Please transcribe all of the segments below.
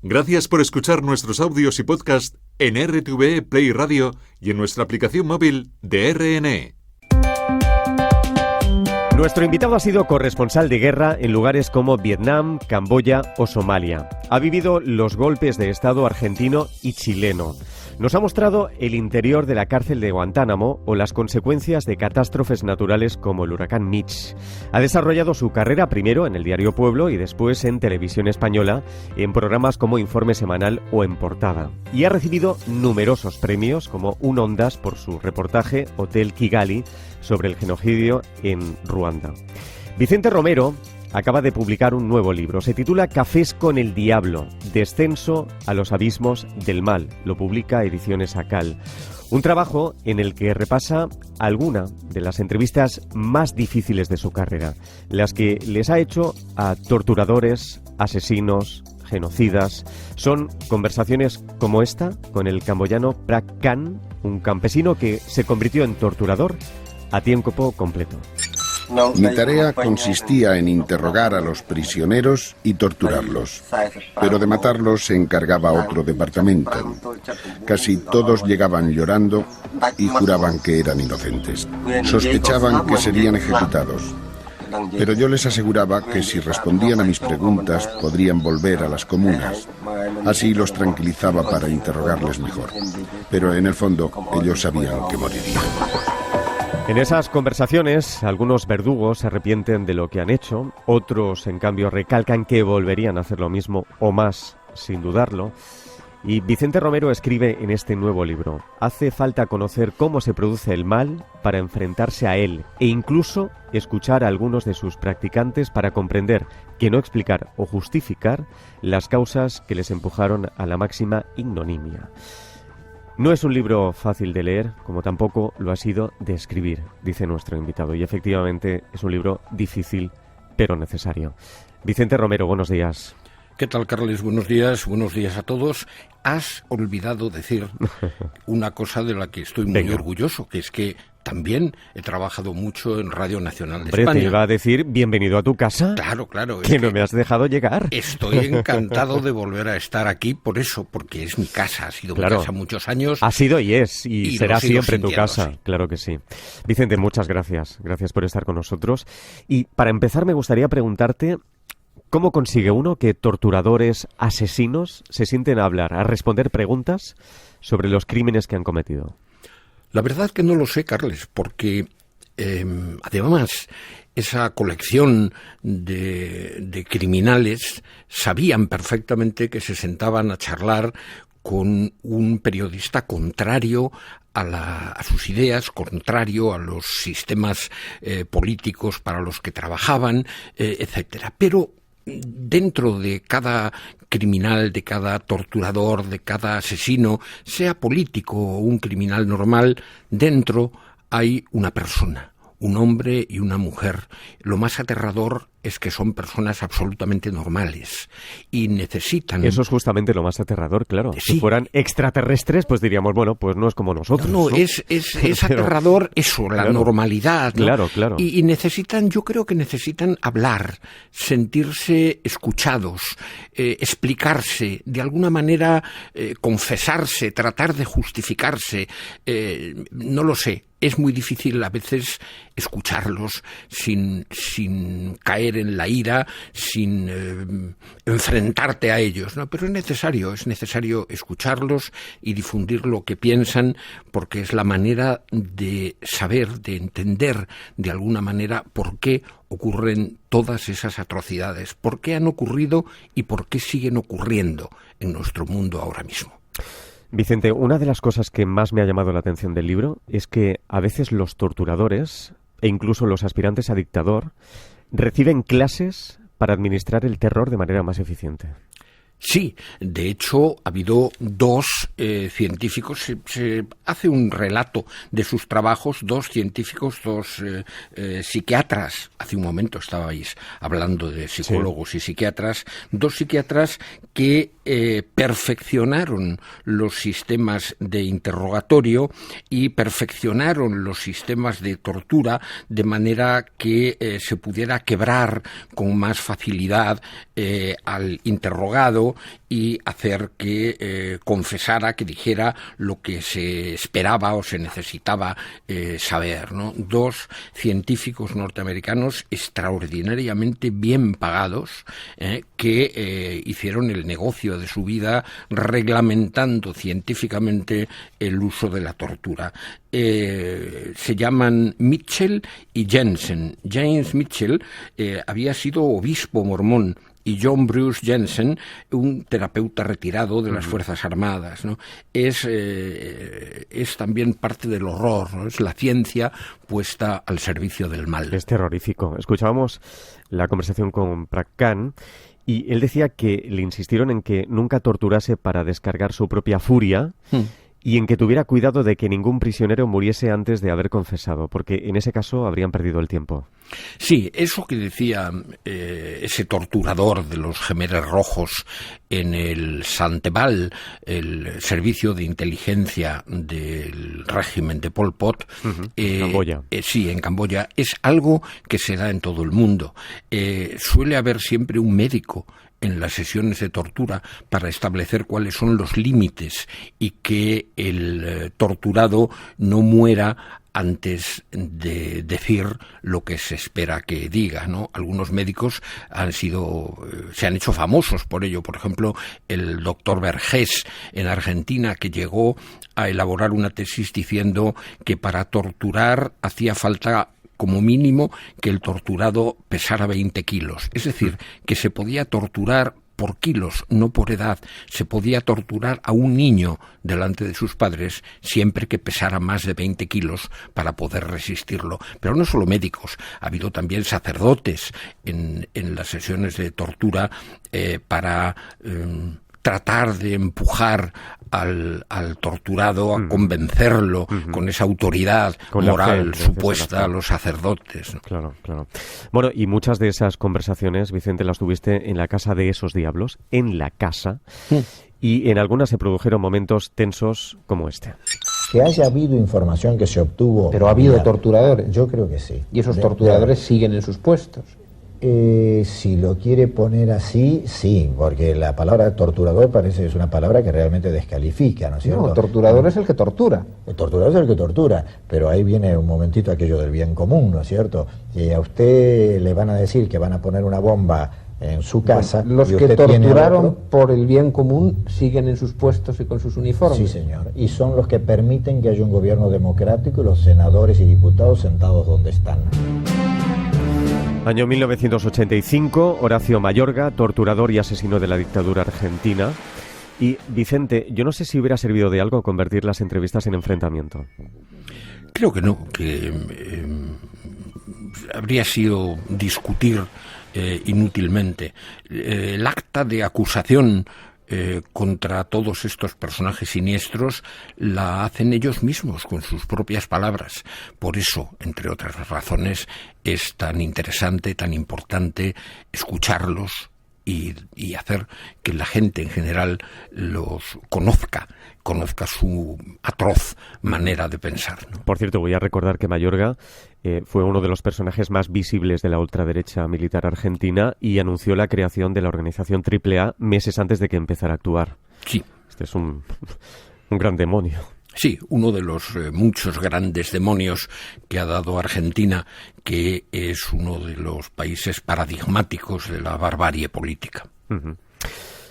Gracias por escuchar nuestros audios y podcast en RTVE Play Radio y en nuestra aplicación móvil de RNE. Nuestro invitado ha sido corresponsal de guerra en lugares como Vietnam, Camboya o Somalia. Ha vivido los golpes de Estado argentino y chileno. Nos ha mostrado el interior de la cárcel de Guantánamo o las consecuencias de catástrofes naturales como el huracán Mitch. Ha desarrollado su carrera primero en el diario Pueblo y después en Televisión Española, en programas como Informe Semanal o En Portada. Y ha recibido numerosos premios, como un Ondas por su reportaje Hotel Kigali sobre el genocidio en Ruanda. Vicente Romero acaba de publicar un nuevo libro. Se titula Cafés con el Diablo, descenso a los abismos del mal. Lo publica Ediciones Acal. Un trabajo en el que repasa alguna de las entrevistas más difíciles de su carrera, las que les ha hecho a torturadores, asesinos, genocidas. Son conversaciones como esta con el camboyano Prak Khan, un campesino que se convirtió en torturador a tiempo completo. Mi tarea consistía en interrogar a los prisioneros y torturarlos, pero de matarlos se encargaba otro departamento. Casi todos llegaban llorando y juraban que eran inocentes. Sospechaban que serían ejecutados, pero yo les aseguraba que si respondían a mis preguntas podrían volver a las comunas. Así los tranquilizaba para interrogarles mejor, pero en el fondo ellos sabían que morirían. En esas conversaciones, algunos verdugos se arrepienten de lo que han hecho, otros, en cambio, recalcan que volverían a hacer lo mismo o más, sin dudarlo. Y Vicente Romero escribe en este nuevo libro: hace falta conocer cómo se produce el mal para enfrentarse a él e incluso escuchar a algunos de sus practicantes para comprender, que no explicar o justificar, las causas que les empujaron a la máxima ignominia. No es un libro fácil de leer, como tampoco lo ha sido de escribir, dice nuestro invitado. Y efectivamente es un libro difícil, pero necesario. Vicente Romero, buenos días. ¿Qué tal, Carles? Buenos días a todos. Has olvidado decir una cosa de la que estoy muy orgulloso, que es que también he trabajado mucho en Radio Nacional de España. Te iba a decir, bienvenido a tu casa. Claro. Que no me has dejado llegar. Estoy encantado de volver a estar aquí por eso, porque es mi casa. Ha sido mi casa muchos años. Ha sido y es, y será siempre tu casa. Sí. Claro que sí. Vicente, muchas gracias. Gracias por estar con nosotros. Y para empezar me gustaría preguntarte, ¿cómo consigue uno que torturadores, asesinos se sienten a hablar, a responder preguntas sobre los crímenes que han cometido? La verdad que no lo sé, Carles, porque además esa colección de criminales sabían perfectamente que se sentaban a charlar con un periodista contrario a sus ideas, contrario a los sistemas políticos para los que trabajaban, etcétera. Pero dentro de cada criminal, de cada torturador, de cada asesino, sea político o un criminal normal, dentro hay una persona, un hombre y una mujer. Lo más aterrador es que son personas absolutamente normales y necesitan... Eso es justamente lo más aterrador, claro. Sí. Si fueran extraterrestres, pues diríamos, bueno, pues no es como nosotros. No, es aterrador eso, la normalidad, ¿no? Claro. Y necesitan, yo creo que necesitan hablar, sentirse escuchados, explicarse, de alguna manera confesarse, tratar de justificarse. No lo sé. Es muy difícil a veces escucharlos sin caer en la ira, sin enfrentarte a ellos, ¿no? Pero es necesario escucharlos y difundir lo que piensan, porque es la manera de saber, de entender de alguna manera por qué ocurren todas esas atrocidades, por qué han ocurrido y por qué siguen ocurriendo en nuestro mundo ahora mismo. Vicente, una de las cosas que más me ha llamado la atención del libro es que a veces los torturadores e incluso los aspirantes a dictador reciben clases para administrar el terror de manera más eficiente. Sí, de hecho ha habido dos científicos, se hace un relato de sus trabajos, dos científicos, dos psiquiatras, hace un momento estabais hablando de psicólogos y psiquiatras, dos psiquiatras que perfeccionaron los sistemas de interrogatorio y perfeccionaron los sistemas de tortura de manera que se pudiera quebrar con más facilidad al interrogado y hacer que confesara, que dijera lo que se esperaba o se necesitaba saber, ¿no? Dos científicos norteamericanos extraordinariamente bien pagados que hicieron el negocio de su vida reglamentando científicamente el uso de la tortura. Se llaman Mitchell y Jensen. James Mitchell había sido obispo mormón y John Bruce Jensen, un terapeuta retirado de las Fuerzas Armadas, ¿no? Es también parte del horror, ¿no? Es la ciencia puesta al servicio del mal. Es terrorífico. Escuchábamos la conversación con Prak Khan y él decía que le insistieron en que nunca torturase para descargar su propia furia y en que tuviera cuidado de que ningún prisionero muriese antes de haber confesado, porque en ese caso habrían perdido el tiempo. Sí, eso que decía ese torturador de los Jemeres Rojos en el Santeval, el servicio de inteligencia del régimen de Pol Pot, Camboya. Sí, en Camboya, es algo que se da en todo el mundo. Suele haber siempre un médico en las sesiones de tortura para establecer cuáles son los límites y que el torturado no muera antes de decir lo que se espera que diga, ¿no? Algunos médicos se han hecho famosos por ello. Por ejemplo, el doctor Vergés en Argentina, que llegó a elaborar una tesis diciendo que para torturar hacía falta como mínimo que el torturado pesara 20 kilos. Es decir, que se podía torturar por kilos, no por edad. Se podía torturar a un niño delante de sus padres siempre que pesara más de 20 kilos para poder resistirlo. Pero no solo médicos, ha habido también sacerdotes en las sesiones de tortura para tratar de empujar al torturado a convencerlo con esa autoridad con moral fe, supuesta a los sacerdotes, ¿no? Claro, claro. Bueno, y muchas de esas conversaciones, Vicente, las tuviste en la casa de esos diablos, en la casa, y en algunas se produjeron momentos tensos como este. Que haya habido información que se obtuvo... Pero ha habido torturadores. Yo creo que sí. ¿Y esos torturadores siguen en sus puestos? Si lo quiere poner así, sí, porque la palabra torturador parece que es una palabra que realmente descalifica, ¿no es cierto? No, torturador es el que tortura. El torturador es el que tortura, pero ahí viene un momentito aquello del bien común, ¿no es cierto? Y a usted le van a decir que van a poner una bomba en su casa... Bueno, los que torturaron por el bien común siguen en sus puestos y con sus uniformes. Sí, señor, y son los que permiten que haya un gobierno democrático y los senadores y diputados sentados donde están. Año 1985, Horacio Mayorga, torturador y asesino de la dictadura argentina. Y, Vicente, yo no sé si hubiera servido de algo convertir las entrevistas en enfrentamiento. Creo que no, que habría sido discutir inútilmente. El acta de acusación contra todos estos personajes siniestros la hacen ellos mismos con sus propias palabras. Por eso, entre otras razones, es tan interesante, tan importante escucharlos y hacer que la gente en general los conozca su atroz manera de pensar, ¿no? Por cierto, voy a recordar que Mayorga fue uno de los personajes más visibles de la ultraderecha militar argentina y anunció la creación de la organización AAA meses antes de que empezara a actuar. Sí. Este es un gran demonio. Sí, uno de los muchos grandes demonios que ha dado Argentina, que es uno de los países paradigmáticos de la barbarie política. Uh-huh.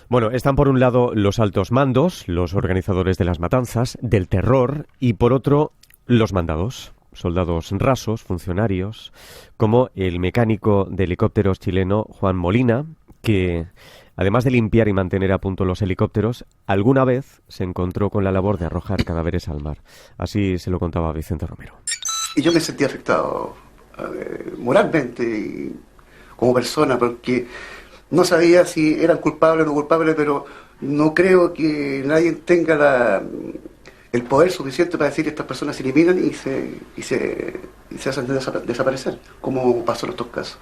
Bueno, están por un lado los altos mandos, los organizadores de las matanzas, del terror, y por otro, los mandados, soldados rasos, funcionarios, como el mecánico de helicópteros chileno Juan Molina, que, además de limpiar y mantener a punto los helicópteros, alguna vez se encontró con la labor de arrojar cadáveres al mar. Así se lo contaba Vicente Romero. Y yo me sentí afectado moralmente y como persona, porque no sabía si eran culpables o no culpables, pero no creo que nadie tenga el poder suficiente para decir que estas personas se eliminan y se hacen desaparecer, como pasó en estos casos.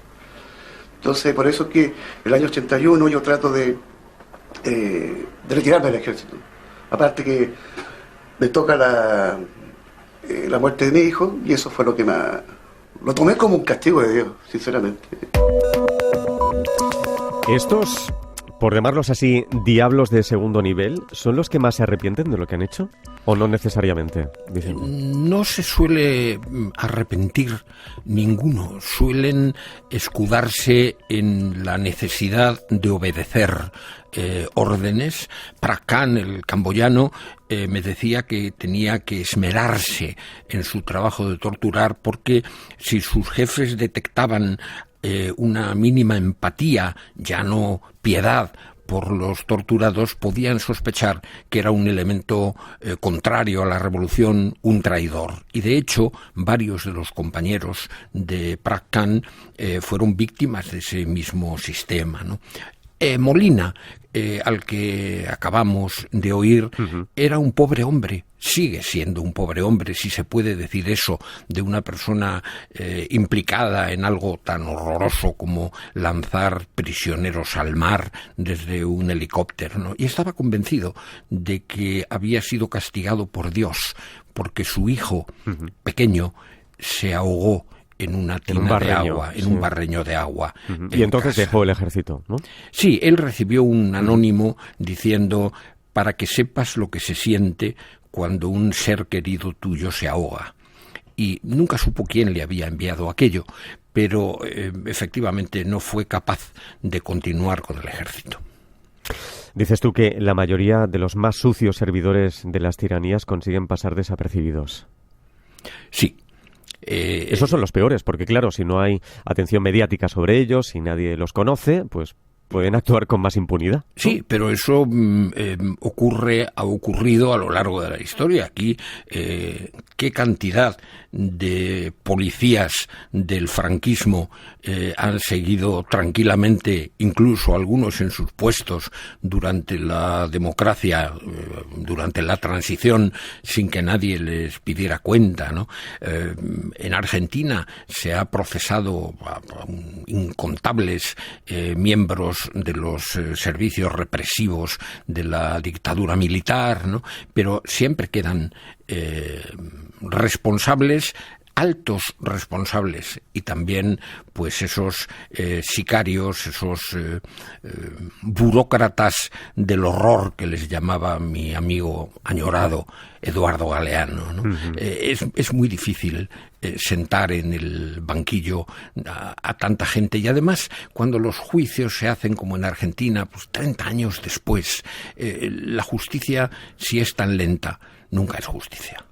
Entonces, por eso que el año 81 yo trato de retirarme del ejército. Aparte que me toca la muerte de mi hijo, y eso fue lo que lo tomé como un castigo de Dios, sinceramente. Estos, por llamarlos así, diablos de segundo nivel, ¿son los que más se arrepienten de lo que han hecho? ¿O no necesariamente, Vicente? No se suele arrepentir ninguno. Suelen escudarse en la necesidad de obedecer órdenes. Prak Khan, el camboyano, me decía que tenía que esmerarse en su trabajo de torturar, porque si sus jefes detectaban una mínima empatía, ya no piedad, por los torturados, podían sospechar que era un elemento contrario a la revolución, un traidor. Y de hecho, varios de los compañeros de Prak Khan fueron víctimas de ese mismo sistema, ¿no? Molina, al que acabamos de oír, era un pobre hombre, sigue siendo un pobre hombre, si se puede decir eso de una persona implicada en algo tan horroroso como lanzar prisioneros al mar desde un helicóptero, ¿no? Y estaba convencido de que había sido castigado por Dios, porque su hijo pequeño se ahogó en una tina de agua, en un barreño de agua. Y entonces dejó el ejército, ¿no? Sí, él recibió un anónimo diciendo: para que sepas lo que se siente cuando un ser querido tuyo se ahoga. Y nunca supo quién le había enviado aquello, pero efectivamente no fue capaz de continuar con el ejército. Dices tú que la mayoría de los más sucios servidores de las tiranías consiguen pasar desapercibidos. Sí. Esos son los peores, porque claro, si no hay atención mediática sobre ellos, si nadie los conoce, pues pueden actuar con más impunidad, ¿no? Sí, pero eso ha ocurrido a lo largo de la historia. Aquí, ¿qué cantidad de policías del franquismo han seguido tranquilamente, incluso algunos en sus puestos, durante la democracia, durante la transición, sin que nadie les pidiera cuenta, ¿no? En Argentina se ha procesado a incontables miembros de los servicios represivos de la dictadura militar, ¿no? Pero siempre quedan responsables, altos responsables, y también pues esos sicarios, esos burócratas del horror que les llamaba mi amigo añorado Eduardo Galeano, ¿no? Es muy difícil sentar en el banquillo a tanta gente, y además cuando los juicios se hacen como en Argentina, pues 30 años después, la justicia, si es tan lenta, nunca es justicia.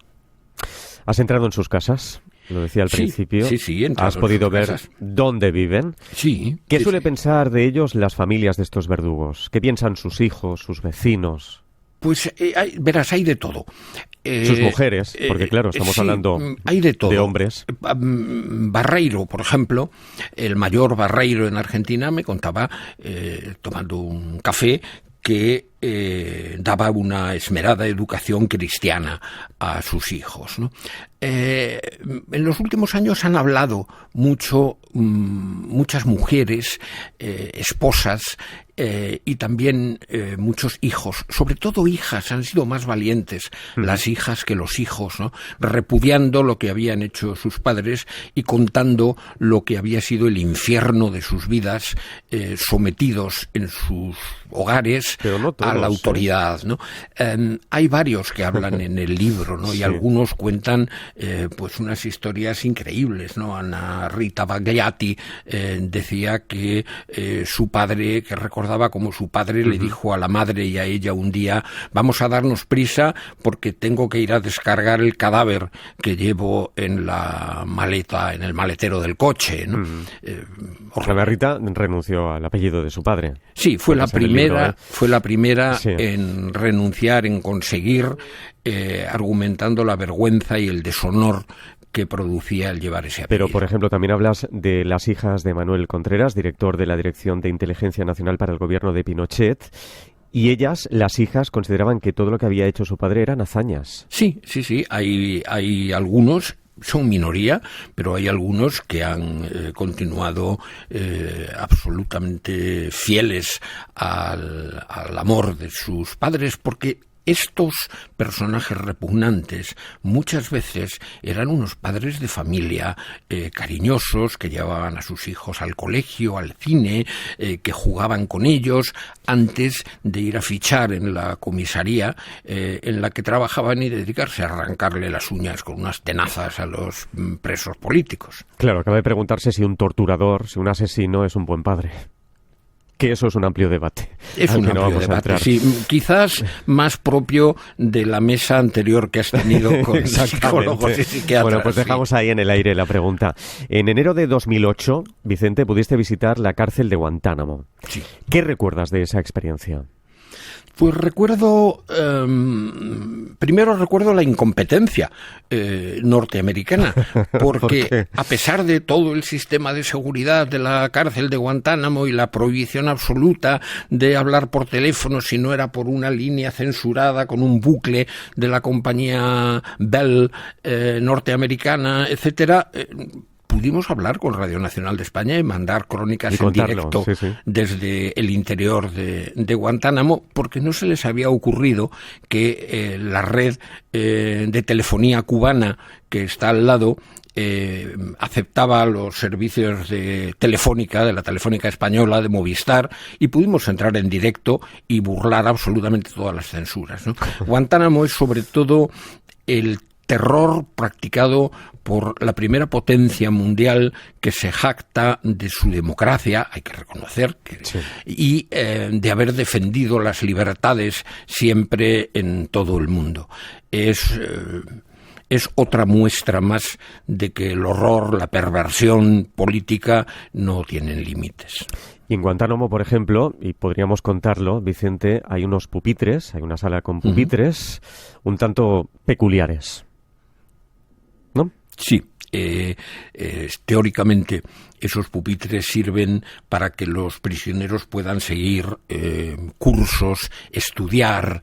¿Has entrado en sus casas? Lo decía al principio. Sí, ¿Has podido ver dónde viven? Sí. ¿Qué suele pensar de ellos las familias de estos verdugos? ¿Qué piensan sus hijos, sus vecinos? Pues verás, hay de todo. Sus mujeres, porque claro, estamos hablando hay de todo. De hombres. Barreiro, por ejemplo, el mayor Barreiro en Argentina, me contaba, tomando un café, que daba una esmerada educación cristiana a sus hijos, ¿no? En los últimos años han hablado mucho muchas mujeres, esposas, y también muchos hijos, sobre todo hijas, han sido más valientes las hijas que los hijos, ¿no? Repudiando lo que habían hecho sus padres y contando lo que había sido el infierno de sus vidas, sometidos en sus hogares a la autoridad, ¿no? Hay varios que hablan en el libro, ¿no? Y algunos cuentan pues unas historias increíbles, ¿no? Ana Rita Bagliati decía que su padre, que recordaba como su padre le dijo a la madre y a ella un día: vamos a darnos prisa porque tengo que ir a descargar el cadáver que llevo en la maleta, en el maletero del coche, ¿no? Ana Rita renunció al apellido de su padre. Sí, fue la primera en renunciar, en conseguir, argumentando la vergüenza y el deshonor que producía el llevar ese apellido. Pero, por ejemplo, también hablas de las hijas de Manuel Contreras, director de la Dirección de Inteligencia Nacional para el gobierno de Pinochet, y ellas, las hijas, consideraban que todo lo que había hecho su padre eran hazañas. Sí, hay algunos, son minoría, pero hay algunos que han continuado absolutamente fieles al amor de sus padres, porque estos personajes repugnantes muchas veces eran unos padres de familia cariñosos, que llevaban a sus hijos al colegio, al cine, que jugaban con ellos antes de ir a fichar en la comisaría en la que trabajaban y dedicarse a arrancarle las uñas con unas tenazas a los presos políticos. Claro, acaba de preguntarse si un torturador, si un asesino es un buen padre. Que eso es un amplio debate. Es un amplio debate, sí. Quizás más propio de la mesa anterior que has tenido con psicólogos y psiquiatras. Bueno, pues dejamos ahí en el aire la pregunta. En enero de 2008, Vicente, pudiste visitar la cárcel de Guantánamo. Sí. ¿Qué recuerdas de esa experiencia? Pues recuerdo, primero recuerdo la incompetencia norteamericana, porque a pesar de todo el sistema de seguridad de la cárcel de Guantánamo y la prohibición absoluta de hablar por teléfono si no era por una línea censurada con un bucle de la compañía Bell norteamericana, etcétera, pudimos hablar con Radio Nacional de España y mandar crónicas en directo desde el interior de Guantánamo, porque no se les había ocurrido que la red de telefonía cubana que está al lado aceptaba los servicios de la telefónica española, de Movistar, y pudimos entrar en directo y burlar absolutamente todas las censuras, ¿no? Guantánamo es sobre todo el terror practicado por la primera potencia mundial que se jacta de su democracia, hay que reconocer, y de haber defendido las libertades siempre en todo el mundo. Es otra muestra más de que el horror, la perversión política no tienen límites. Y en Guantánamo, por ejemplo, y podríamos contarlo, Vicente, hay unos pupitres, hay una sala con pupitres un tanto peculiares, ¿no? Sí. Teóricamente esos pupitres sirven para que los prisioneros puedan seguir cursos, estudiar,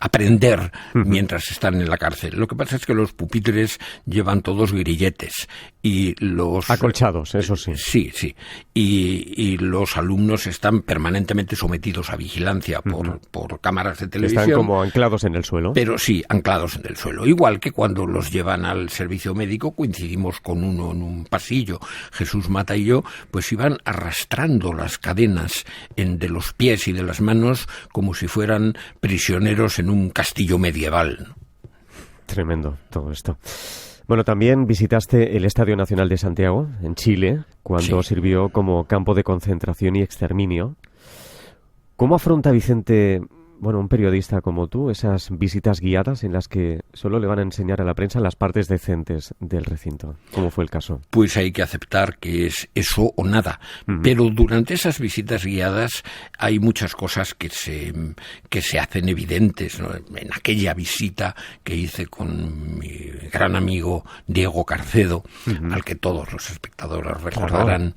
aprender mientras están en la cárcel. Lo que pasa es que los pupitres llevan todos grilletes y los acolchados, eso sí. Sí. Y los alumnos están permanentemente sometidos a vigilancia por cámaras de televisión. Están como anclados en el suelo. Pero sí, anclados en el suelo. Igual que cuando los llevan al servicio médico, coincidimos con uno en un pasillo. Jesús Mata y yo, pues iban arrastrando las cadenas de los pies y de las manos como si fueran prisioneros en un castillo medieval. Tremendo todo esto. Bueno, también visitaste el Estadio Nacional de Santiago, en Chile, cuando sirvió como campo de concentración y exterminio. ¿Cómo afronta Vicente, un periodista como tú, esas visitas guiadas en las que solo le van a enseñar a la prensa las partes decentes del recinto? ¿Cómo fue el caso? Pues hay que aceptar que es eso o nada. Pero durante esas visitas guiadas hay muchas cosas que se hacen evidentes, ¿no? En aquella visita que hice con mi gran amigo Diego Carcedo, al que todos los espectadores recordarán,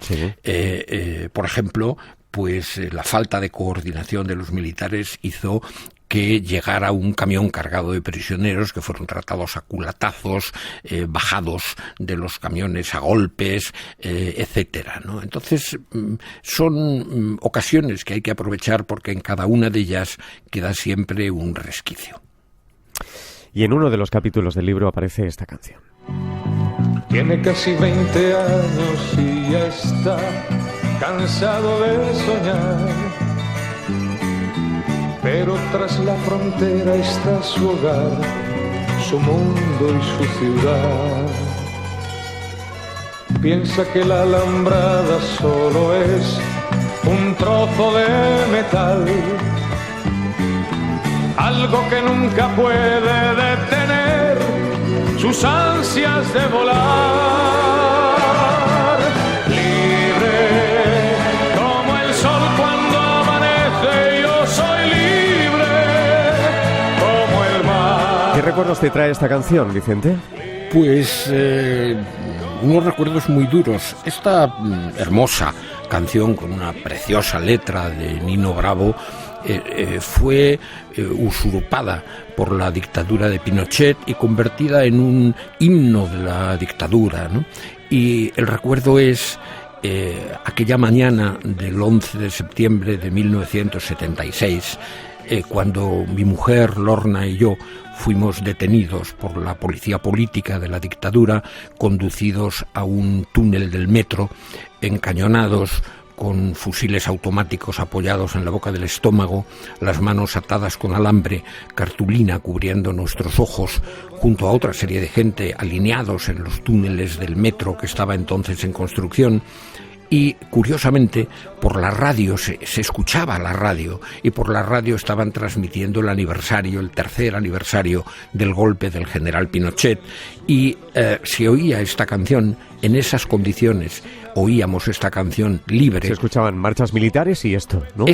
por ejemplo, pues la falta de coordinación de los militares hizo que llegara un camión cargado de prisioneros que fueron tratados a culatazos, bajados de los camiones a golpes, etcétera, ¿no? Entonces, son ocasiones que hay que aprovechar porque en cada una de ellas queda siempre un resquicio. Y en uno de los capítulos del libro aparece esta canción. Tiene casi 20 años y ya está cansado de soñar, pero tras la frontera está su hogar, su mundo y su ciudad. Piensa que la alambrada solo es un trozo de metal, algo que nunca puede detener sus ansias de volar. ¿Qué recuerdos te trae esta canción, Vicente? Pues unos recuerdos muy duros. Esta hermosa canción con una preciosa letra de Nino Bravo, fue usurpada por la dictadura de Pinochet y convertida en un himno de la dictadura, ¿no? Y el recuerdo es aquella mañana del 11 de septiembre de 1976, cuando mi mujer Lorna y yo fuimos detenidos por la policía política de la dictadura, conducidos a un túnel del metro, encañonados, con fusiles automáticos apoyados en la boca del estómago, las manos atadas con alambre, cartulina cubriendo nuestros ojos, junto a otra serie de gente alineados en los túneles del metro que estaba entonces en construcción. Y curiosamente por la radio se escuchaba la radio, y por la radio estaban transmitiendo el tercer aniversario del golpe del general Pinochet, y se oía esta canción en esas condiciones. Oíamos esta canción libre. Se escuchaban marchas militares y esto, ¿no?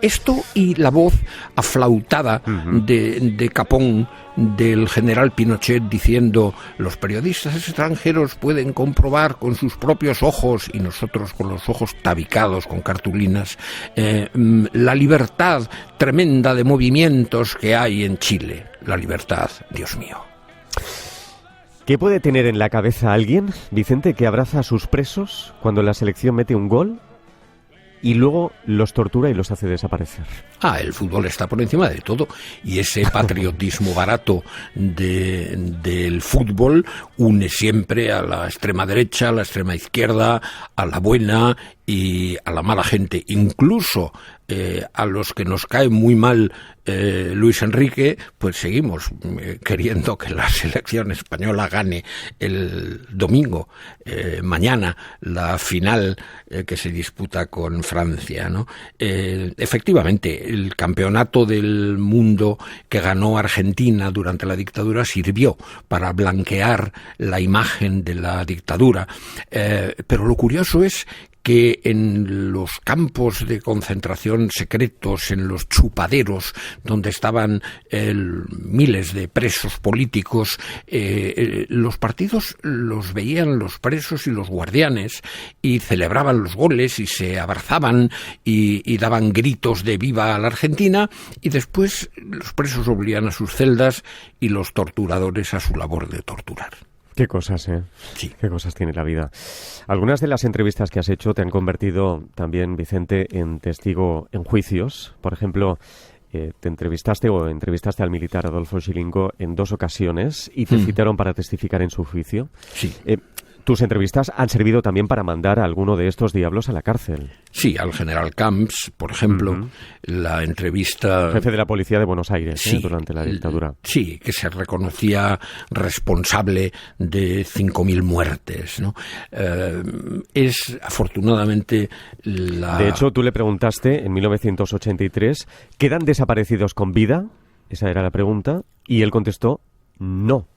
Esto y la voz aflautada de Capón, del general Pinochet, diciendo: los periodistas extranjeros pueden comprobar con sus propios ojos, y nosotros con los ojos tabicados con cartulinas, la libertad tremenda de movimientos que hay en Chile. La libertad, Dios mío. ¿Qué puede tener en la cabeza alguien, Vicente, que abraza a sus presos cuando la selección mete un gol y luego los tortura y los hace desaparecer? El fútbol está por encima de todo, y ese patriotismo barato del fútbol une siempre a la extrema derecha, a la extrema izquierda, a la buena y a la mala gente. Incluso a los que nos cae muy mal Luis Enrique, pues seguimos queriendo que la selección española gane el domingo, mañana, la final que se disputa con Francia, ¿no? Efectivamente, el campeonato del mundo que ganó Argentina durante la dictadura sirvió para blanquear la imagen de la dictadura, pero lo curioso es que en los campos de concentración secretos, en los chupaderos donde estaban miles de presos políticos, los partidos los veían los presos y los guardianes, y celebraban los goles y se abrazaban y daban gritos de viva a la Argentina, y después los presos volvían a sus celdas y los torturadores a su labor de torturar. Qué cosas, ¿eh? Sí. Qué cosas tiene la vida. Algunas de las entrevistas que has hecho te han convertido también, Vicente, en testigo en juicios. Por ejemplo, te entrevistaste al militar Adolfo Scilingo en 2 ocasiones y te citaron para testificar en su juicio. Sí. Tus entrevistas han servido también para mandar a alguno de estos diablos a la cárcel. Sí, al general Camps, por ejemplo, la entrevista... Jefe de la policía de Buenos Aires, sí, durante la dictadura. Sí, que se reconocía responsable de 5.000 muertes, ¿no? Es, afortunadamente, la... De hecho, tú le preguntaste en 1983, ¿quedan desaparecidos con vida? Esa era la pregunta, y él contestó, no.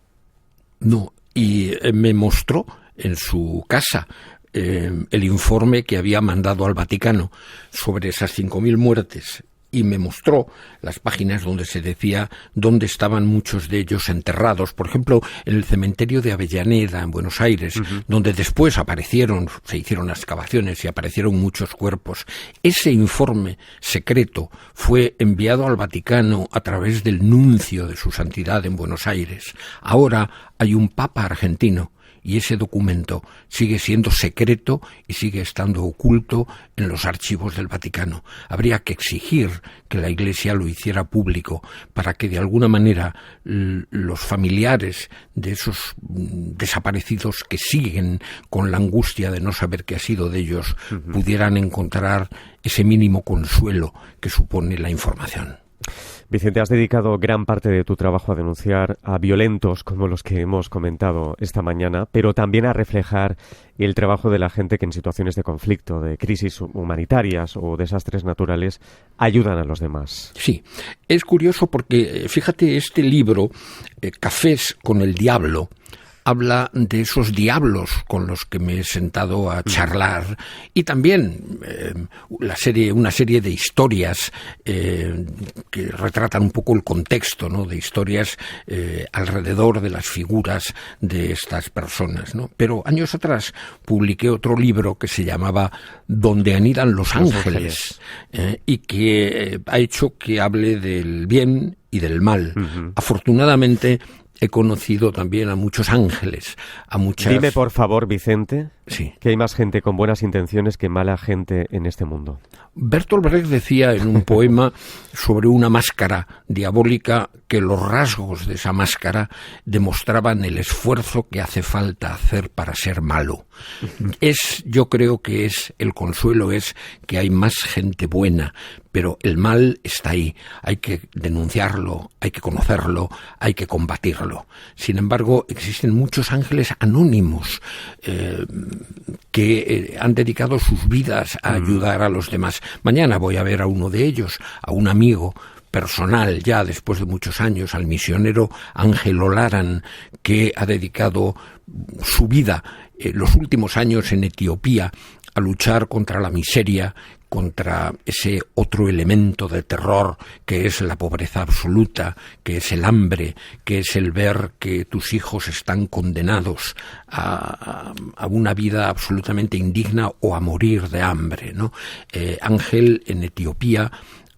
No, y me mostró en su casa el informe que había mandado al Vaticano sobre esas 5.000 muertes, y me mostró las páginas donde se decía dónde estaban muchos de ellos enterrados. Por ejemplo, en el cementerio de Avellaneda, en Buenos Aires, donde después se hicieron excavaciones y aparecieron muchos cuerpos. Ese informe secreto fue enviado al Vaticano a través del nuncio de su santidad en Buenos Aires. Ahora hay un papa argentino, y ese documento sigue siendo secreto y sigue estando oculto en los archivos del Vaticano. Habría que exigir que la Iglesia lo hiciera público para que de alguna manera los familiares de esos desaparecidos que siguen con la angustia de no saber qué ha sido de ellos pudieran encontrar ese mínimo consuelo que supone la información. Vicente, has dedicado gran parte de tu trabajo a denunciar a violentos como los que hemos comentado esta mañana, pero también a reflejar el trabajo de la gente que en situaciones de conflicto, de crisis humanitarias o desastres naturales ayudan a los demás. Sí, es curioso porque, fíjate, este libro, Cafés con el Diablo, habla de esos diablos con los que me he sentado a charlar, y también una serie de historias que retratan un poco el contexto, ¿no?, de historias alrededor de las figuras de estas personas, ¿no? Pero años atrás publiqué otro libro que se llamaba Donde anidan los ángeles, y que ha hecho que hable del bien y del mal. Afortunadamente he conocido también a muchos ángeles, a muchas... Dime, por favor, Vicente, sí, que hay más gente con buenas intenciones que mala gente en este mundo. Bertolt Brecht decía en un poema sobre una máscara diabólica que los rasgos de esa máscara demostraban el esfuerzo que hace falta hacer para ser malo. Yo creo que el consuelo es que hay más gente buena, pero el mal está ahí. Hay que denunciarlo, hay que conocerlo, hay que combatirlo. Sin embargo, existen muchos ángeles anónimos que han dedicado sus vidas a ayudar a los demás. Mañana voy a ver a uno de ellos, a un amigo personal, ya después de muchos años, al misionero Ángel Olaran, que ha dedicado su vida los últimos años en Etiopía a luchar contra la miseria, contra ese otro elemento de terror que es la pobreza absoluta, que es el hambre, que es el ver que tus hijos están condenados a una vida absolutamente indigna o a morir de hambre, ¿no? Ángel en Etiopía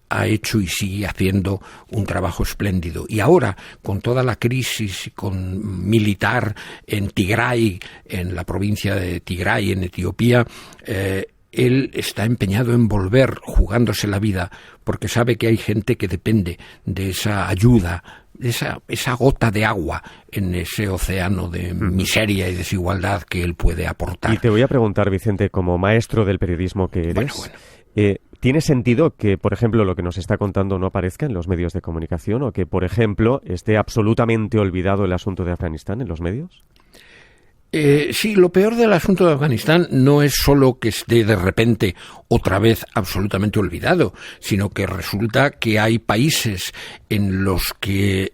ha hecho y sigue haciendo un trabajo espléndido. Y ahora, con toda la crisis militar en Tigray, en la provincia de Tigray, en Etiopía, él está empeñado en volver, jugándose la vida, porque sabe que hay gente que depende de esa ayuda, de esa gota de agua en ese océano de miseria y desigualdad que él puede aportar. Y te voy a preguntar, Vicente, como maestro del periodismo que eres, ¿tiene sentido que, por ejemplo, lo que nos está contando no aparezca en los medios de comunicación, o que, por ejemplo, esté absolutamente olvidado el asunto de Afganistán en los medios? Sí, lo peor del asunto de Afganistán no es solo que esté de repente otra vez absolutamente olvidado, sino que resulta que hay países en los que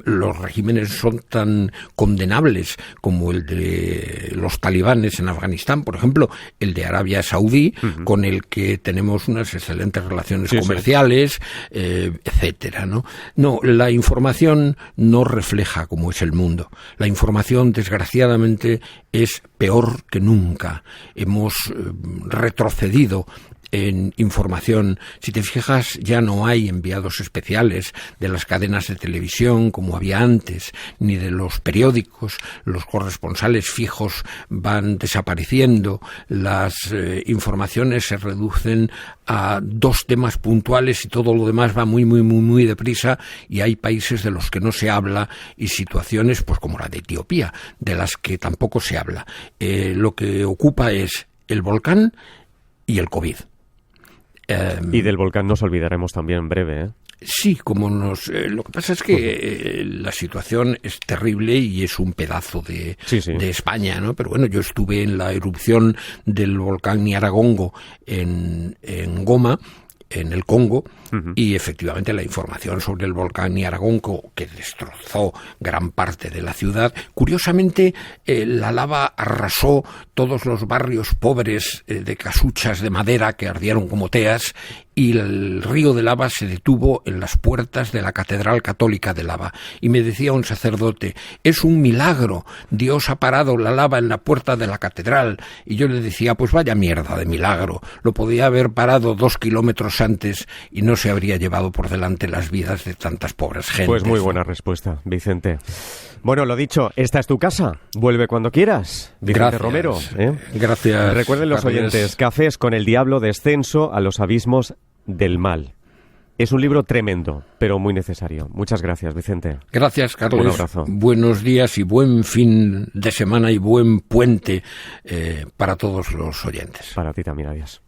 los regímenes son tan condenables como el de los talibanes en Afganistán, por ejemplo, el de Arabia Saudí, con el que tenemos unas excelentes relaciones comerciales, etcétera, ¿no? No, la información no refleja cómo es el mundo. La información, desgraciadamente, es peor que nunca. Hemos retrocedido en información. Si te fijas, ya no hay enviados especiales de las cadenas de televisión como había antes, ni de los periódicos. Los corresponsales fijos van desapareciendo. Las informaciones se reducen a 2 temas puntuales y todo lo demás va muy, muy, muy, muy deprisa, y hay países de los que no se habla y situaciones, pues como la de Etiopía, de las que tampoco se habla. Lo que ocupa es el volcán y el COVID. Y del volcán nos olvidaremos también en breve, ¿eh? Sí, lo que pasa es que la situación es terrible y es un pedazo de España, ¿no? Pero bueno, yo estuve en la erupción del volcán Nyiragongo en Goma, en el Congo, y efectivamente la información sobre el volcán Nyiragongo, que destrozó gran parte de la ciudad, curiosamente la lava arrasó todos los barrios pobres de casuchas de madera que ardieron como teas, y el río de lava se detuvo en las puertas de la Catedral Católica de Lava. Y me decía un sacerdote, es un milagro, Dios ha parado la lava en la puerta de la catedral. Y yo le decía, pues vaya mierda de milagro, lo podía haber parado 2 kilómetros antes y no se habría llevado por delante las vidas de tantas pobres gentes. Pues muy buena respuesta, Vicente. Bueno, lo dicho, esta es tu casa. Vuelve cuando quieras, Vicente Gracias. Romero. Gracias. Recuerden los oyentes, Cafés con el Diablo, Descenso a los abismos del mal. Es un libro tremendo, pero muy necesario. Muchas gracias, Vicente. Gracias, Carlos. Un abrazo. Buenos días y buen fin de semana y buen puente para todos los oyentes. Para ti también, adiós.